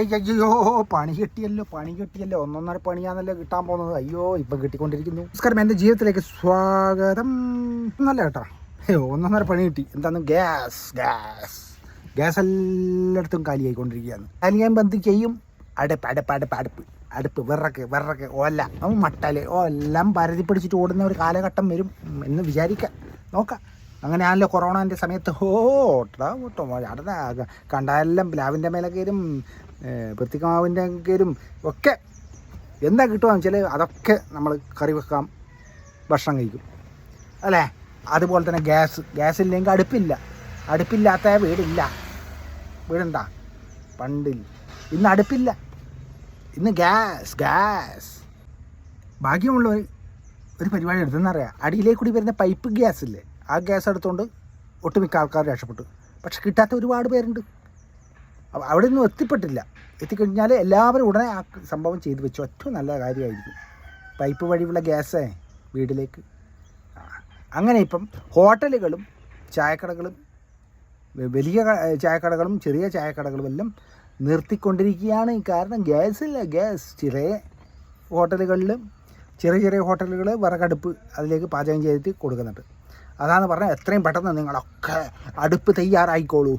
അയ്യോ പണി കിട്ടിയല്ലോ ഒന്നൊന്നര പണിയാന്നല്ലോ കിട്ടാൻ പോകുന്നത്. അയ്യോ ഇപ്പം കിട്ടിക്കൊണ്ടിരിക്കുന്നു. നമസ്കാരം, എൻ്റെ ജീവിതത്തിലേക്ക് സ്വാഗതം. ഒന്നല്ല കേട്ടോ, ഒന്നൊന്നര പണി കിട്ടി. എന്താന്ന് ഗ്യാസ് എല്ലായിടത്തും കാലിയായിക്കൊണ്ടിരിക്കുകയാണ്. കാലിയാകുമ്പോൾ എന്ത് ചെയ്യും? അടുപ്പ് വിറക്ക് ഓല മട്ടല് എല്ലാം പരതി പിടിച്ചിട്ട് ഓടുന്ന ഒരു കാലഘട്ടം വരും എന്ന് വിചാരിക്കാം. നോക്കാം. അങ്ങനെയാണല്ലോ കൊറോണൻ്റെ സമയത്ത് ഓട്ടോ അടുത്ത കണ്ടാലെല്ലാം പ്ലാവിൻ്റെ മേലെ കയറും, പൃത്തിക്കാവിൻ്റെ കയറും ഒക്കെ. എന്താ കിട്ടുകയെന്ന് വെച്ചാൽ അതൊക്കെ നമ്മൾ കറി വെക്കാം, ഭക്ഷണം കഴിക്കും അല്ലേ. അതുപോലെ തന്നെ ഗ്യാസ് ഇല്ലെങ്കിൽ അടുപ്പില്ലാത്ത വീടുണ്ടാ പണ്ടില്ല. ഇന്ന് അടുപ്പില്ല, ഇന്ന് ഗ്യാസ്. ഭാഗ്യമുള്ളവർ ഒരു പരിപാടി എടുത്തെന്നറിയാം. അടിയിലേക്ക് കൂടി വരുന്ന പൈപ്പ് ഗ്യാസ് ഇല്ലേ, ആ ഗ്യാസ് എടുത്തുകൊണ്ട് ഒട്ടുമിക്ക ആൾക്കാർ രക്ഷപ്പെട്ടു. പക്ഷെ കിട്ടാത്ത ഒരുപാട് പേരുണ്ട്. അവിടെ ഒന്നും എത്തിക്കഴിഞ്ഞാൽ എല്ലാവരും ഉടനെ ആ സംഭവം ചെയ്തു വെച്ചു. ഏറ്റവും നല്ല കാര്യമായിരിക്കും പൈപ്പ് വഴിയുള്ള ഗ്യാസ് വീട്ടിലേക്ക്. അങ്ങനെ ഇപ്പം ഹോട്ടലുകളും ചായക്കടകളും, വലിയ ചായക്കടകളും ചെറിയ ചായക്കടകളും എല്ലാം നിർത്തിക്കൊണ്ടിരിക്കുകയാണ്. കാരണം ഗ്യാസ് ചെറിയ ഹോട്ടലുകളിലും ചെറിയ ഹോട്ടലുകൾ വിറകടുപ്പ് അതിലേക്ക് പാചകം ചെയ്തിട്ട് കൊടുക്കുന്നുണ്ട്. അതാണ് പറഞ്ഞാൽ എത്രയും പെട്ടെന്ന് നിങ്ങളൊക്കെ അടുപ്പ് തയ്യാറായിക്കോളൂ.